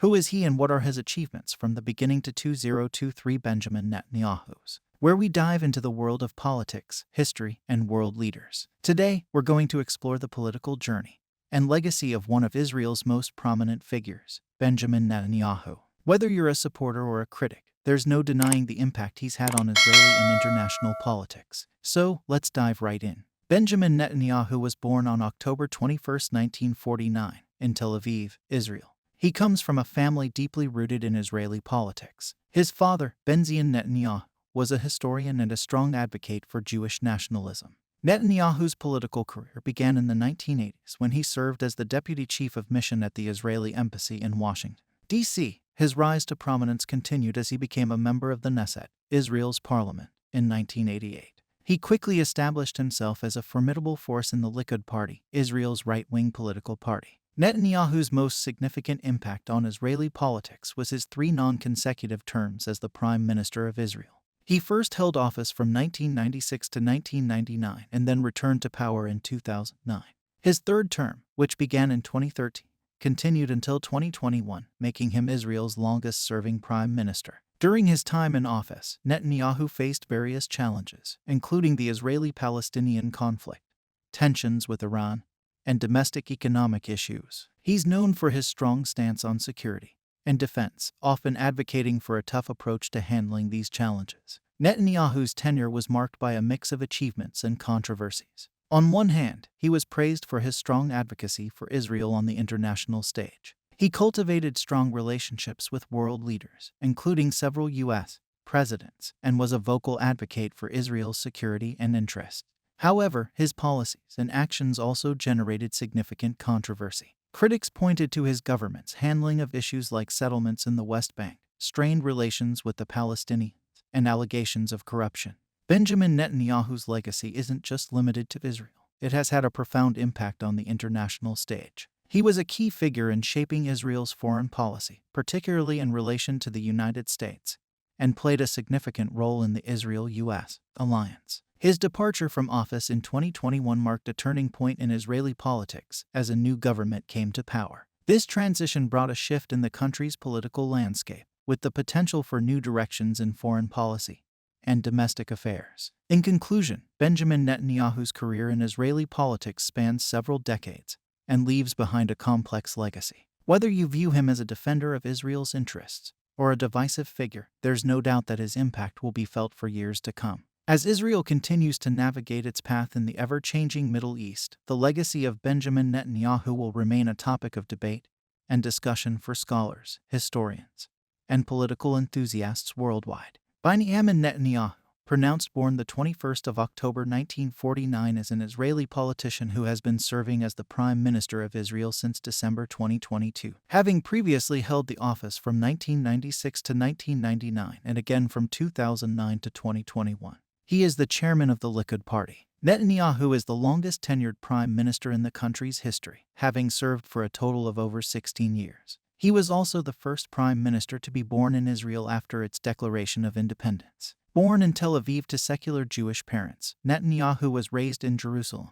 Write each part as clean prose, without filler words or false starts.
Who is he and what are his achievements from the beginning to 2023? Benjamin Netanyahu's, where we dive into the world of politics, history, and world leaders. Today, we're going to explore the political journey and legacy of one of Israel's most prominent figures, Benjamin Netanyahu. Whether you're a supporter or a critic, there's no denying the impact he's had on Israeli and international politics. So, let's dive right in. Benjamin Netanyahu was born on October 21, 1949, in Tel Aviv, Israel. He comes from a family deeply rooted in Israeli politics. His father, Benjamin Netanyahu, was a historian and a strong advocate for Jewish nationalism. Netanyahu's political career began in the 1980s when he served as the deputy chief of mission at the Israeli embassy in Washington, D.C. His rise to prominence continued as he became a member of the Knesset, Israel's parliament, in 1988. He quickly established himself as a formidable force in the Likud party, Israel's right-wing political party. Netanyahu's most significant impact on Israeli politics was his 3 non-consecutive terms as the Prime Minister of Israel. He first held office from 1996 to 1999 and then returned to power in 2009. His third term, which began in 2013, continued until 2021, making him Israel's longest-serving prime minister. During his time in office, Netanyahu faced various challenges, including the Israeli-Palestinian conflict, tensions with Iran, and domestic economic issues. He's known for his strong stance on security and defense, often advocating for a tough approach to handling these challenges. Netanyahu's tenure was marked by a mix of achievements and controversies. On one hand, he was praised for his strong advocacy for Israel on the international stage. He cultivated strong relationships with world leaders, including several U.S. presidents, and was a vocal advocate for Israel's security and interests. However, his policies and actions also generated significant controversy. Critics pointed to his government's handling of issues like settlements in the West Bank, strained relations with the Palestinians, and allegations of corruption. Benjamin Netanyahu's legacy isn't just limited to Israel. It has had a profound impact on the international stage. He was a key figure in shaping Israel's foreign policy, particularly in relation to the United States, and played a significant role in the Israel-US alliance. His departure from office in 2021 marked a turning point in Israeli politics as a new government came to power. This transition brought a shift in the country's political landscape, with the potential for new directions in foreign policy and domestic affairs. In conclusion, Benjamin Netanyahu's career in Israeli politics spans several decades and leaves behind a complex legacy. Whether you view him as a defender of Israel's interests or a divisive figure, there's no doubt that his impact will be felt for years to come. As Israel continues to navigate its path in the ever-changing Middle East, the legacy of Benjamin Netanyahu will remain a topic of debate and discussion for scholars, historians, and political enthusiasts worldwide. Benjamin Netanyahu, pronounced born the 21st of October 1949, is an Israeli politician who has been serving as the Prime Minister of Israel since December 2022, having previously held the office from 1996 to 1999 and again from 2009 to 2021. He is the chairman of the Likud party. Netanyahu is the longest-tenured prime minister in the country's history, having served for a total of over 16 years. He was also the first prime minister to be born in Israel after its declaration of independence. Born in Tel Aviv to secular Jewish parents, Netanyahu was raised in Jerusalem,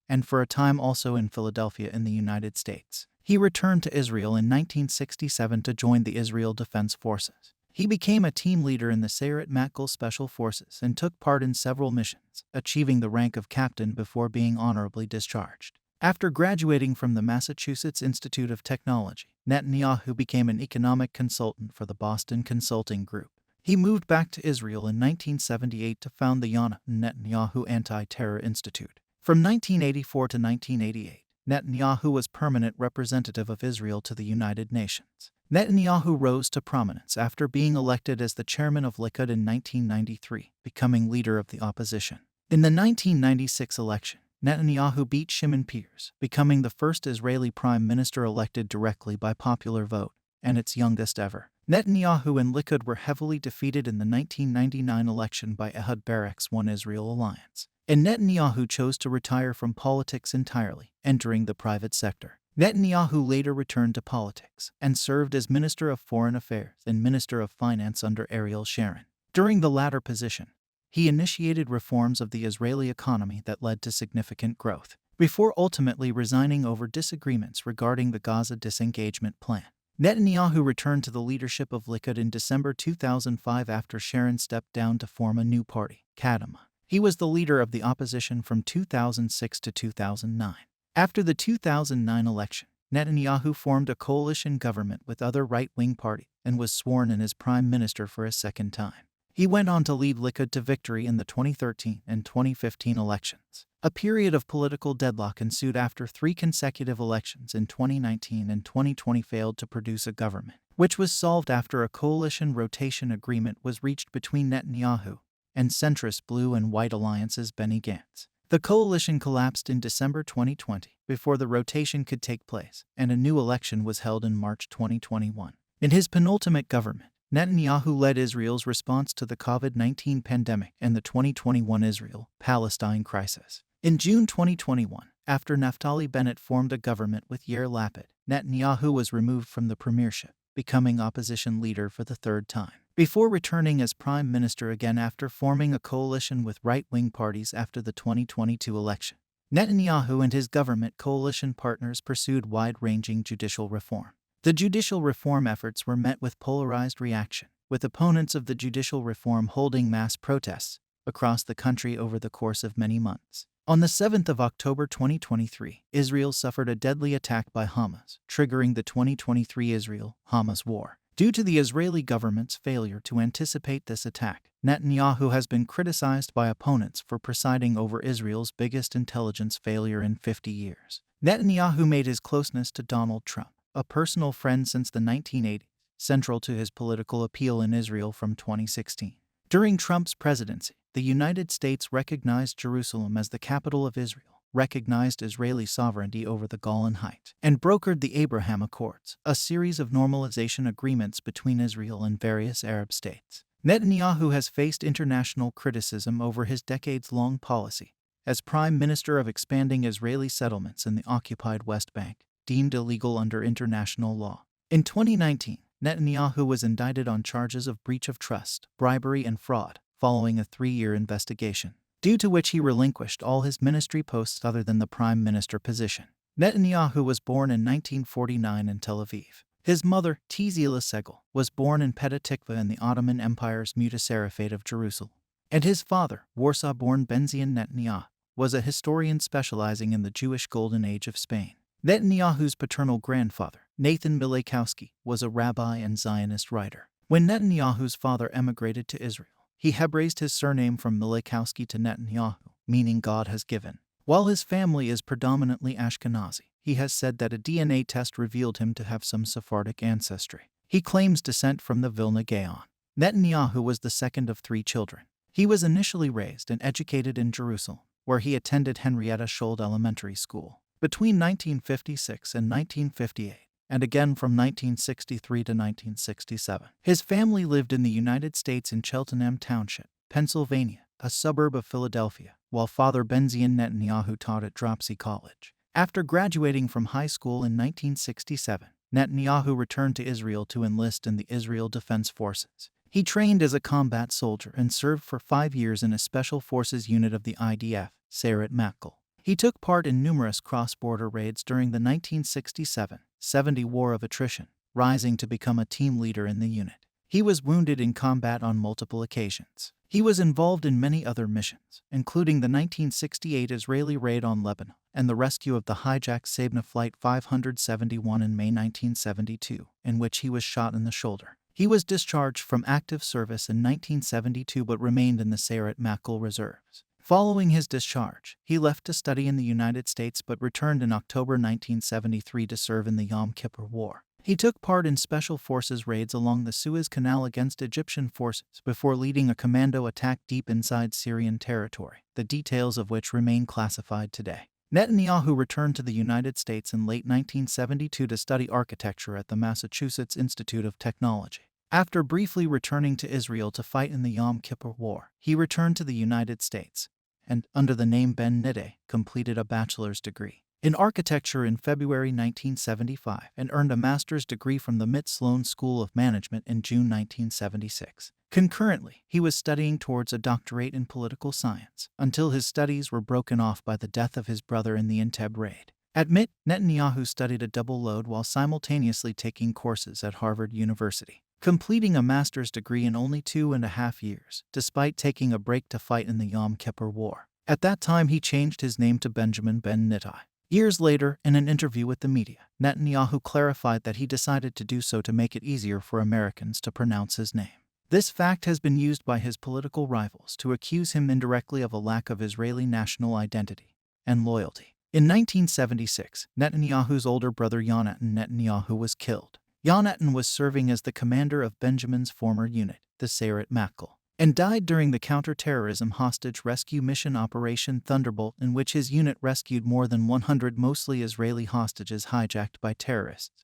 and for a time also in Philadelphia in the United States. He returned to Israel in 1967 to join the Israel Defense Forces. He became a team leader in the Sayeret Matkal Special Forces and took part in several missions, achieving the rank of captain before being honorably discharged. After graduating from the Massachusetts Institute of Technology, Netanyahu became an economic consultant for the Boston Consulting Group. He moved back to Israel in 1978 to found the Yonah Netanyahu Anti-Terror Institute. From 1984 to 1988, Netanyahu was permanent representative of Israel to the United Nations. Netanyahu rose to prominence after being elected as the chairman of Likud in 1993, becoming leader of the opposition. In the 1996 election, Netanyahu beat Shimon Peres, becoming the first Israeli prime minister elected directly by popular vote, and its youngest ever. Netanyahu and Likud were heavily defeated in the 1999 election by Ehud Barak's One Israel alliance, and Netanyahu chose to retire from politics entirely, entering the private sector. Netanyahu later returned to politics and served as Minister of Foreign Affairs and Minister of Finance under Ariel Sharon. During the latter position, he initiated reforms of the Israeli economy that led to significant growth, before ultimately resigning over disagreements regarding the Gaza disengagement plan. Netanyahu returned to the leadership of Likud in December 2005 after Sharon stepped down to form a new party, Kadima. He was the leader of the opposition from 2006 to 2009. After the 2009 election, Netanyahu formed a coalition government with other right-wing parties and was sworn in as prime minister for a second time. He went on to lead Likud to victory in the 2013 and 2015 elections. A period of political deadlock ensued after 3 consecutive elections in 2019 and 2020 failed to produce a government, which was solved after a coalition rotation agreement was reached between Netanyahu and centrist Blue and White Alliance's Benny Gantz. The coalition collapsed in December 2020 before the rotation could take place, and a new election was held in March 2021. In his penultimate government, Netanyahu led Israel's response to the COVID-19 pandemic and the 2021 Israel-Palestine crisis. In June 2021, after Naftali Bennett formed a government with Yair Lapid, Netanyahu was removed from the premiership, becoming opposition leader for the third time, before returning as prime minister again after forming a coalition with right-wing parties after the 2022 election. Netanyahu and his government coalition partners pursued wide-ranging judicial reform. The judicial reform efforts were met with polarized reaction, with opponents of the judicial reform holding mass protests across the country over the course of many months. On the 7th of October 2023, Israel suffered a deadly attack by Hamas, triggering the 2023 Israel-Hamas war. Due to the Israeli government's failure to anticipate this attack, Netanyahu has been criticized by opponents for presiding over Israel's biggest intelligence failure in 50 years. Netanyahu made his closeness to Donald Trump, a personal friend since the 1980s, central to his political appeal in Israel from 2016. During Trump's presidency, the United States recognized Jerusalem as the capital of Israel, recognized Israeli sovereignty over the Golan Heights, and brokered the Abraham Accords, a series of normalization agreements between Israel and various Arab states. Netanyahu has faced international criticism over his decades-long policy as prime minister of expanding Israeli settlements in the occupied West Bank, deemed illegal under international law. In 2019, Netanyahu was indicted on charges of breach of trust, bribery, and fraud, following a 3-year investigation, due to which he relinquished all his ministry posts other than the prime minister position. Netanyahu was born in 1949 in Tel Aviv. His mother, Tzila Segal, was born in Petah Tikva in the Ottoman Empire's Mutasarrifate of Jerusalem. And his father, Warsaw-born Benjamin Netanyahu, was a historian specializing in the Jewish Golden Age of Spain. Netanyahu's paternal grandfather, Nathan Mileikowski, was a rabbi and Zionist writer. When Netanyahu's father emigrated to Israel, he Hebraized his surname from Mileikowski to Netanyahu, meaning God has given. While his family is predominantly Ashkenazi, he has said that a DNA test revealed him to have some Sephardic ancestry. He claims descent from the Vilna Gaon. Netanyahu was the second of 3 children. He was initially raised and educated in Jerusalem, where he attended Henrietta Schold Elementary School. Between 1956 and 1958, and again from 1963 to 1967. His family lived in the United States in Cheltenham Township, Pennsylvania, a suburb of Philadelphia, while father Benjamin Netanyahu taught at Dropsy College. After graduating from high school in 1967, Netanyahu returned to Israel to enlist in the Israel Defense Forces. He trained as a combat soldier and served for 5 years in a special forces unit of the IDF, Sayeret Matkal. He took part in numerous cross-border raids during the 1967-70 War of Attrition, rising to become a team leader in the unit. He was wounded in combat on multiple occasions. He was involved in many other missions, including the 1968 Israeli raid on Lebanon and the rescue of the hijacked Sabna Flight 571 in May 1972, in which he was shot in the shoulder. He was discharged from active service in 1972 but remained in the Sayeret Matkal Reserves. Following his discharge, he left to study in the United States but returned in October 1973 to serve in the Yom Kippur War. He took part in special forces raids along the Suez Canal against Egyptian forces before leading a commando attack deep inside Syrian territory, the details of which remain classified today. Netanyahu returned to the United States in late 1972 to study architecture at the Massachusetts Institute of Technology. After briefly returning to Israel to fight in the Yom Kippur War, he returned to the United States and, under the name Ben Nidde, completed a bachelor's degree in architecture in February 1975 and earned a master's degree from the MIT Sloan School of Management in June 1976. Concurrently, he was studying towards a doctorate in political science until his studies were broken off by the death of his brother in the Entebbe raid. Admit, Netanyahu studied a double load while simultaneously taking courses at Harvard University, completing a master's degree in only 2.5 years, despite taking a break to fight in the Yom Kippur War. At that time, he changed his name to Benjamin Ben Netanyahu. Years later, in an interview with the media, Netanyahu clarified that he decided to do so to make it easier for Americans to pronounce his name. This fact has been used by his political rivals to accuse him indirectly of a lack of Israeli national identity and loyalty. In 1976, Netanyahu's older brother Yonatan Netanyahu was killed. Yonatan was serving as the commander of Benjamin's former unit, the Sayeret Matkal, and died during the counter-terrorism hostage rescue mission Operation Thunderbolt, in which his unit rescued more than 100 mostly Israeli hostages hijacked by terrorists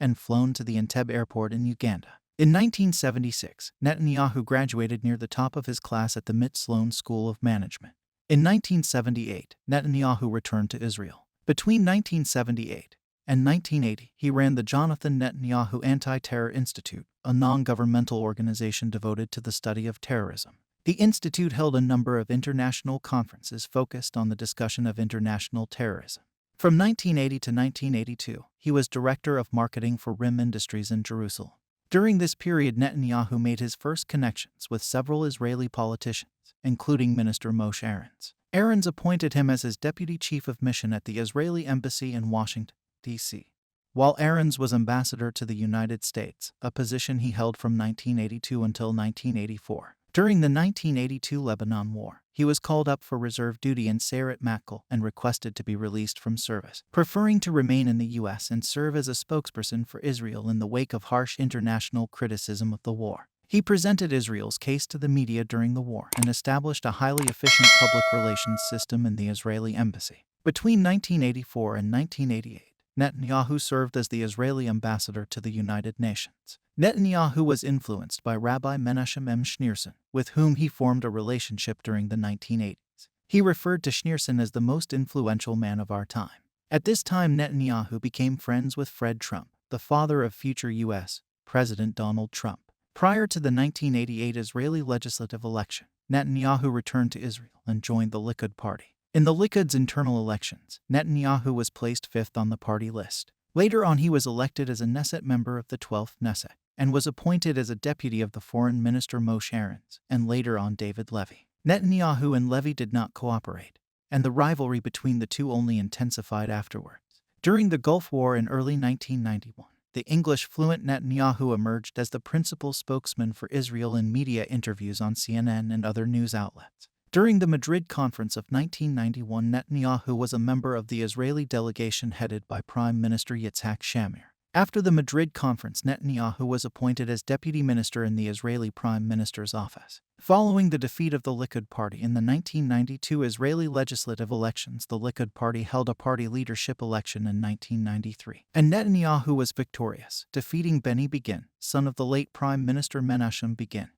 and flown to the Entebbe airport in Uganda. In 1976, Netanyahu graduated near the top of his class at the MIT Sloan School of Management. In 1978, Netanyahu returned to Israel. Between 1978 and 1980, he ran the Jonathan Netanyahu Anti-Terror Institute, a non-governmental organization devoted to the study of terrorism. The institute held a number of international conferences focused on the discussion of international terrorism. From 1980 to 1982, he was director of marketing for RIM Industries in Jerusalem. During this period, Netanyahu made his first connections with several Israeli politicians, including Minister Moshe Aarons. Aarons appointed him as his deputy chief of mission at the Israeli embassy in Washington, D.C., while Aarons was ambassador to the United States, a position he held from 1982 until 1984. During the 1982 Lebanon War, he was called up for reserve duty in Sayeret Matkal and requested to be released from service, preferring to remain in the U.S. and serve as a spokesperson for Israel in the wake of harsh international criticism of the war. He presented Israel's case to the media during the war and established a highly efficient public relations system in the Israeli embassy. Between 1984 and 1988, Netanyahu served as the Israeli ambassador to the United Nations. Netanyahu was influenced by Rabbi Menachem M. Schneerson, with whom he formed a relationship during the 1980s. He referred to Schneerson as the most influential man of our time. At this time, Netanyahu became friends with Fred Trump, the father of future U.S. President Donald Trump. Prior to the 1988 Israeli legislative election, Netanyahu returned to Israel and joined the Likud party. In the Likud's internal elections, Netanyahu was placed fifth on the party list. Later on, he was elected as a Knesset member of the 12th Knesset and was appointed as a deputy of the foreign minister Moshe Aarons, and later on David Levy. Netanyahu and Levy did not cooperate, and the rivalry between the two only intensified afterwards. During the Gulf War in early 1991, the English-fluent Netanyahu emerged as the principal spokesman for Israel in media interviews on CNN and other news outlets. During the Madrid Conference of 1991, Netanyahu was a member of the Israeli delegation headed by Prime Minister Yitzhak Shamir. After the Madrid Conference, Netanyahu was appointed as deputy minister in the Israeli Prime Minister's office. Following the defeat of the Likud party in the 1992 Israeli legislative elections, the Likud party held a party leadership election in 1993, and Netanyahu was victorious, defeating Benny Begin, son of the late Prime Minister Menachem Begin,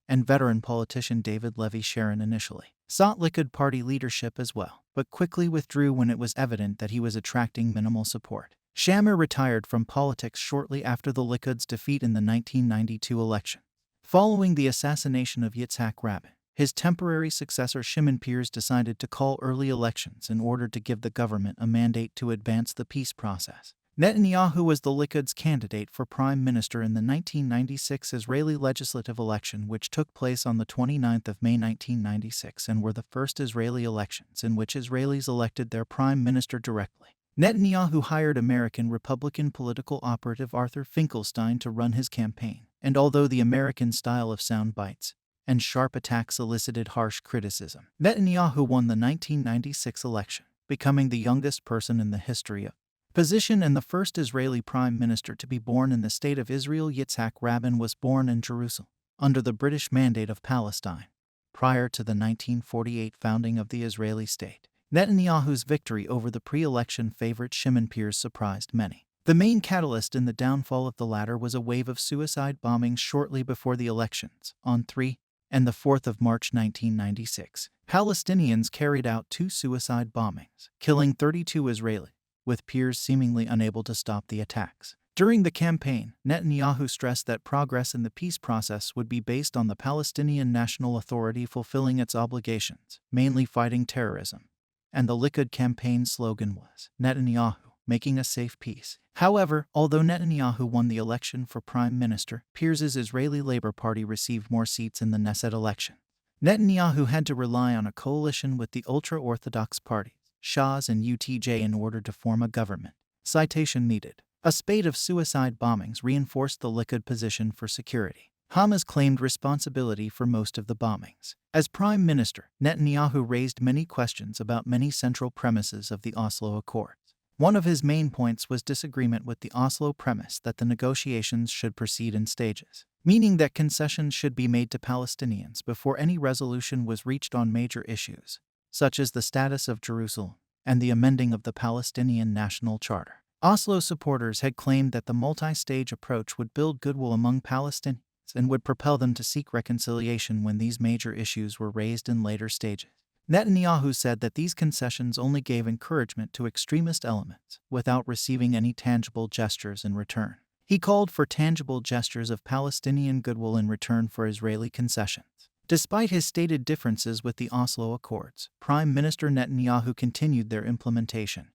and veteran politician David Levy. Sharon initially sought Likud party leadership as well, but quickly withdrew when it was evident that he was attracting minimal support. Shamir retired from politics shortly after the Likud's defeat in the 1992 election. Following the assassination of Yitzhak Rabin, his temporary successor Shimon Peres decided to call early elections in order to give the government a mandate to advance the peace process. Netanyahu was the Likud's candidate for prime minister in the 1996 Israeli legislative election, which took place on the 29th of May 1996 and were the first Israeli elections in which Israelis elected their prime minister directly. Netanyahu hired American Republican political operative Arthur Finkelstein to run his campaign, and although the American style of sound bites and sharp attacks elicited harsh criticism, Netanyahu won the 1996 election, becoming the youngest person in the history of position and the first Israeli prime minister to be born in the state of Israel. Yitzhak Rabin was born in Jerusalem, under the British Mandate of Palestine, prior to the 1948 founding of the Israeli state. Netanyahu's victory over the pre-election favorite Shimon Peres surprised many. The main catalyst in the downfall of the latter was a wave of suicide bombings shortly before the elections. On 3 and 4 March 1996, Palestinians carried out 2 suicide bombings, killing 32 Israelis, with Peres seemingly unable to stop the attacks. During the campaign, Netanyahu stressed that progress in the peace process would be based on the Palestinian National Authority fulfilling its obligations, mainly fighting terrorism, and the Likud campaign slogan was, Netanyahu, making a safe peace. However, although Netanyahu won the election for prime minister, Pierce's Israeli Labor Party received more seats in the Knesset election. Netanyahu had to rely on a coalition with the ultra-Orthodox parties, Shas and UTJ, in order to form a government. Citation needed. A spate of suicide bombings reinforced the Likud position for security. Hamas claimed responsibility for most of the bombings. As prime minister, Netanyahu raised many questions about many central premises of the Oslo Accords. One of his main points was disagreement with the Oslo premise that the negotiations should proceed in stages, meaning that concessions should be made to Palestinians before any resolution was reached on major issues, such as the status of Jerusalem and the amending of the Palestinian National Charter. Oslo supporters had claimed that the multi-stage approach would build goodwill among Palestinians and would propel them to seek reconciliation when these major issues were raised in later stages. Netanyahu said that these concessions only gave encouragement to extremist elements without receiving any tangible gestures in return. He called for tangible gestures of Palestinian goodwill in return for Israeli concessions. Despite his stated differences with the Oslo Accords, Prime Minister Netanyahu continued their implementation,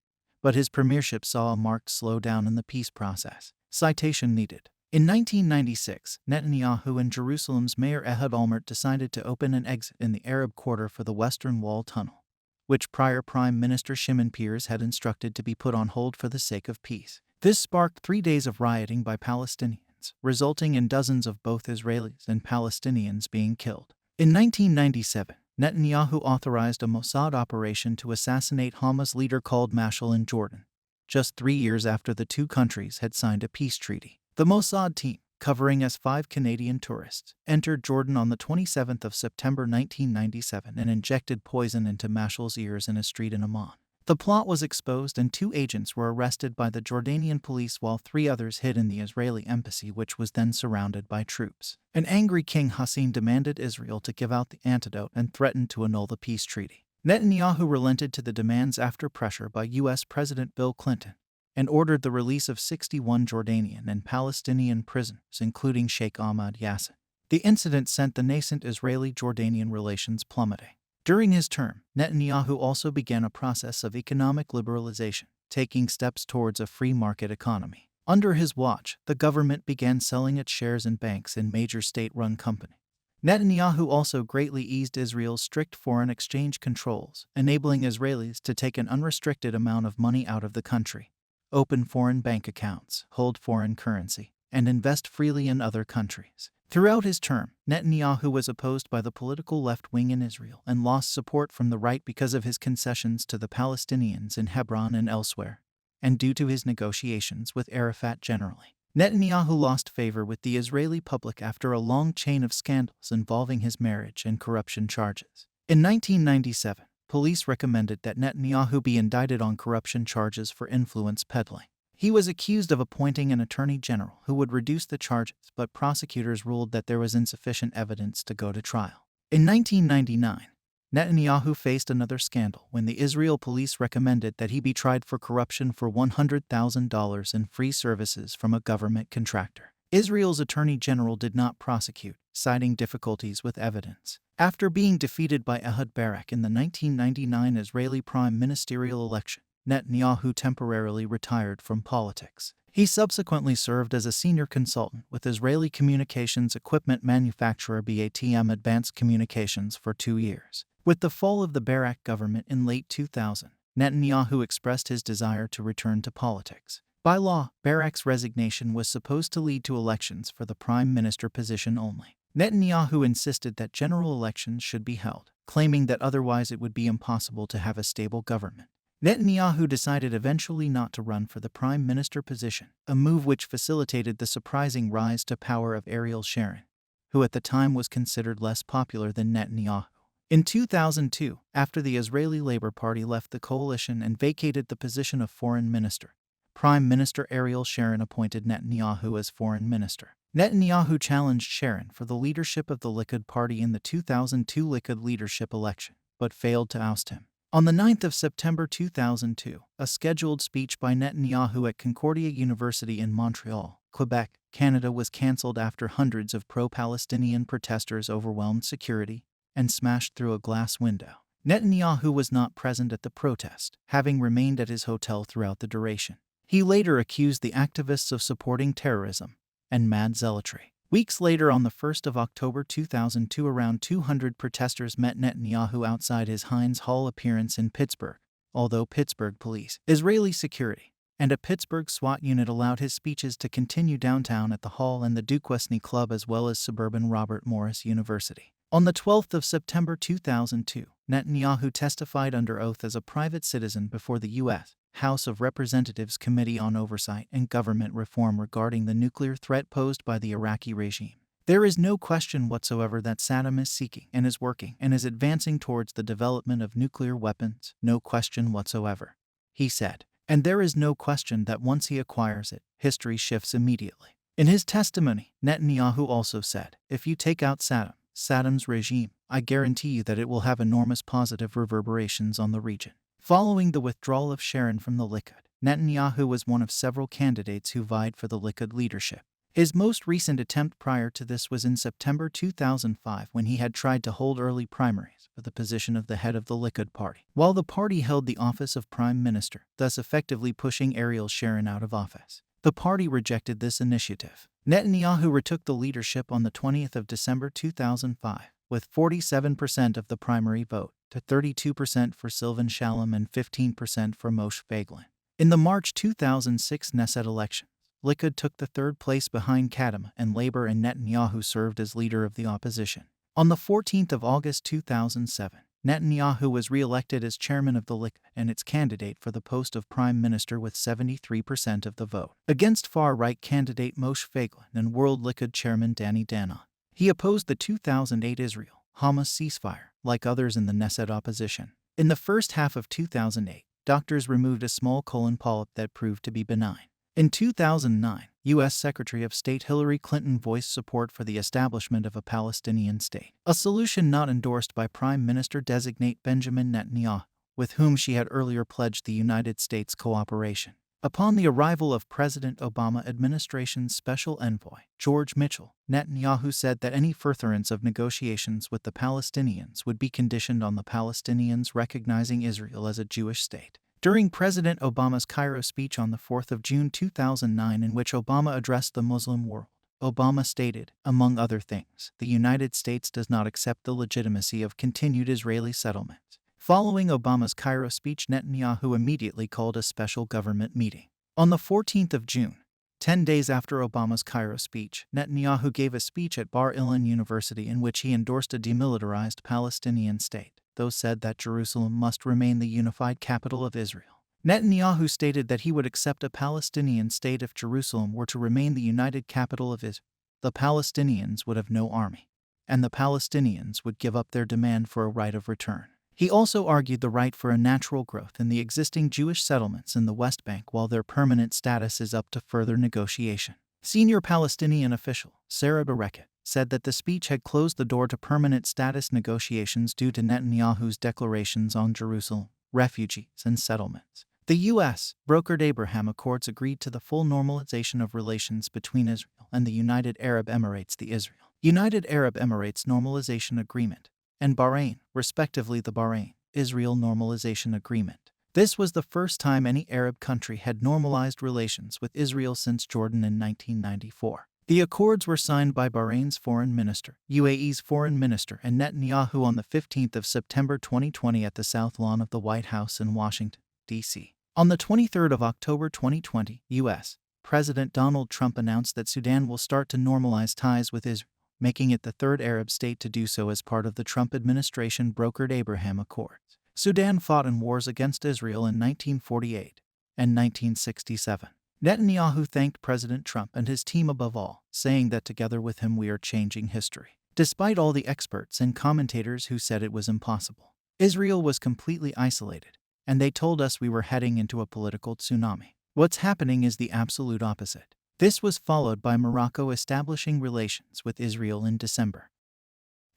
but his premiership saw a marked slowdown in the peace process. Citation needed. In 1996, Netanyahu and Jerusalem's Mayor Ehud Olmert decided to open an exit in the Arab Quarter for the Western Wall tunnel, which prior Prime Minister Shimon Peres had instructed to be put on hold for the sake of peace. This sparked 3 days of rioting by Palestinians, resulting in dozens of both Israelis and Palestinians being killed. In 1997, Netanyahu authorized a Mossad operation to assassinate Hamas leader called Mashal in Jordan, just 3 years after the two countries had signed a peace treaty. The Mossad team, covering as 5 Canadian tourists, entered Jordan on the 27th of September 1997 and injected poison into Mashal's ears in a street in Amman. The plot was exposed and 2 agents were arrested by the Jordanian police while 3 others hid in the Israeli embassy, which was then surrounded by troops. An angry King Hassan demanded Israel to give out the antidote and threatened to annul the peace treaty. Netanyahu relented to the demands after pressure by U.S. President Bill Clinton and ordered the release of 61 Jordanian and Palestinian prisoners, including Sheikh Ahmad Yassin. The incident sent the nascent Israeli-Jordanian relations plummeting. During his term, Netanyahu also began a process of economic liberalization, taking steps towards a free market economy. Under his watch, the government began selling its shares in banks in major state-run companies. Netanyahu also greatly eased Israel's strict foreign exchange controls, enabling Israelis to take an unrestricted amount of money out of the country, open foreign bank accounts, hold foreign currency, and invest freely in other countries. Throughout his term, Netanyahu was opposed by the political left wing in Israel and lost support from the right because of his concessions to the Palestinians in Hebron and elsewhere, and due to his negotiations with Arafat generally. Netanyahu lost favor with the Israeli public after a long chain of scandals involving his marriage and corruption charges. In 1997, police recommended that Netanyahu be indicted on corruption charges for influence peddling. He was accused of appointing an attorney general who would reduce the charges, but prosecutors ruled that there was insufficient evidence to go to trial. In 1999, Netanyahu faced another scandal when the Israel police recommended that he be tried for corruption for $100,000 in free services from a government contractor. Israel's attorney general did not prosecute, citing difficulties with evidence. After being defeated by Ehud Barak in the 1999 Israeli prime ministerial election, Netanyahu temporarily retired from politics. He subsequently served as a senior consultant with Israeli communications equipment manufacturer BATM Advanced Communications for 2 years. With the fall of the Barak government in late 2000, Netanyahu expressed his desire to return to politics. By law, Barak's resignation was supposed to lead to elections for the prime minister position only. Netanyahu insisted that general elections should be held, claiming that otherwise it would be impossible to have a stable government. Netanyahu decided eventually not to run for the prime minister position, a move which facilitated the surprising rise to power of Ariel Sharon, who at the time was considered less popular than Netanyahu. In 2002, after the Israeli Labor Party left the coalition and vacated the position of foreign minister, Prime Minister Ariel Sharon appointed Netanyahu as foreign minister. Netanyahu challenged Sharon for the leadership of the Likud party in the 2002 Likud leadership election, but failed to oust him. On the 9th of September 2002, a scheduled speech by Netanyahu at Concordia University in Montreal, Quebec, Canada was cancelled after hundreds of pro-Palestinian protesters overwhelmed security and smashed through a glass window. Netanyahu was not present at the protest, having remained at his hotel throughout the duration. He later accused the activists of supporting terrorism and mad zealotry. Weeks later, on the 1st of October 2002, around 200 protesters met Netanyahu outside his Heinz Hall appearance in Pittsburgh, although Pittsburgh police, Israeli security, and a Pittsburgh SWAT unit allowed his speeches to continue downtown at the Hall and the Duquesne Club as well as suburban Robert Morris University. On the 12th of September 2002, Netanyahu testified under oath as a private citizen before the U.S. House of Representatives Committee on Oversight and Government Reform regarding the nuclear threat posed by the Iraqi regime. There is no question whatsoever that Saddam is seeking and is working and is advancing towards the development of nuclear weapons, no question whatsoever, he said. And there is no question that once he acquires it, history shifts immediately. In his testimony, Netanyahu also said, "If you take out Saddam's regime, I guarantee you that it will have enormous positive reverberations on the region." Following the withdrawal of Sharon from the Likud, Netanyahu was one of several candidates who vied for the Likud leadership. His most recent attempt prior to this was in September 2005 when he had tried to hold early primaries for the position of the head of the Likud party, while the party held the office of prime minister, thus effectively pushing Ariel Sharon out of office. The party rejected this initiative. Netanyahu retook the leadership on the 20th of December 2005, with 47% of the primary vote to 32% for Silvan Shalom and 15% for Moshe Feiglin. In the March 2006 Knesset elections, Likud took the third place behind Kadima and Labor, and Netanyahu served as leader of the opposition. On the 14th of August 2007, Netanyahu was re-elected as chairman of the Likud and its candidate for the post of prime minister with 73% of the vote, against far-right candidate Moshe Feiglin and World Likud chairman Danny Danon. He opposed the 2008 Israel-Hamas ceasefire, like others in the Knesset opposition. In the first half of 2008, doctors removed a small colon polyp that proved to be benign. In 2009, U.S. Secretary of State Hillary Clinton voiced support for the establishment of a Palestinian state, a solution not endorsed by Prime Minister-designate Benjamin Netanyahu, with whom she had earlier pledged the United States cooperation. Upon the arrival of President Obama administration's special envoy, George Mitchell, Netanyahu said that any furtherance of negotiations with the Palestinians would be conditioned on the Palestinians recognizing Israel as a Jewish state. During President Obama's Cairo speech on the 4th of June 2009, in which Obama addressed the Muslim world, Obama stated, among other things, the United States does not accept the legitimacy of continued Israeli settlements. Following Obama's Cairo speech, Netanyahu immediately called a special government meeting. On the 14th of June, 10 days after Obama's Cairo speech, Netanyahu gave a speech at Bar Ilan University in which he endorsed a demilitarized Palestinian state, though said that Jerusalem must remain the unified capital of Israel. Netanyahu stated that he would accept a Palestinian state if Jerusalem were to remain the united capital of Israel. The Palestinians would have no army, and the Palestinians would give up their demand for a right of return. He also argued the right for a natural growth in the existing Jewish settlements in the West Bank while their permanent status is up to further negotiation. Senior Palestinian official Sarah Bereket said that the speech had closed the door to permanent status negotiations due to Netanyahu's declarations on Jerusalem, refugees, and settlements. The U.S. brokered Abraham Accords agreed to the full normalization of relations between Israel and the United Arab Emirates, the Israel-United Arab Emirates Normalization Agreement, and Bahrain, respectively the Bahrain-Israel Normalization Agreement. This was the first time any Arab country had normalized relations with Israel since Jordan in 1994. The accords were signed by Bahrain's foreign minister, UAE's foreign minister, and Netanyahu on the 15th of September 2020 at the South Lawn of the White House in Washington, D.C. On the 23rd of October 2020, U.S. President Donald Trump announced that Sudan will start to normalize ties with Israel, making it the third Arab state to do so as part of the Trump administration brokered Abraham Accords. Sudan fought in wars against Israel in 1948 and 1967. Netanyahu thanked President Trump and his team above all, saying that together with him we are changing history. Despite all the experts and commentators who said it was impossible, Israel was completely isolated, and they told us we were heading into a political tsunami. What's happening is the absolute opposite. This was followed by Morocco establishing relations with Israel in December.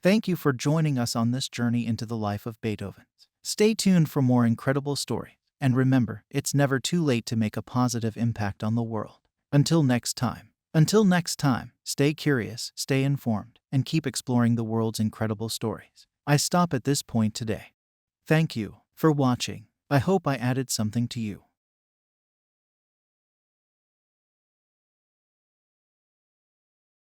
Thank you for joining us on this journey into the life of Beethoven. Stay tuned for more incredible stories, and remember, it's never too late to make a positive impact on the world. Until next time, stay curious, stay informed, and keep exploring the world's incredible stories. I stop at this point today. Thank you for watching. I hope I added something to you.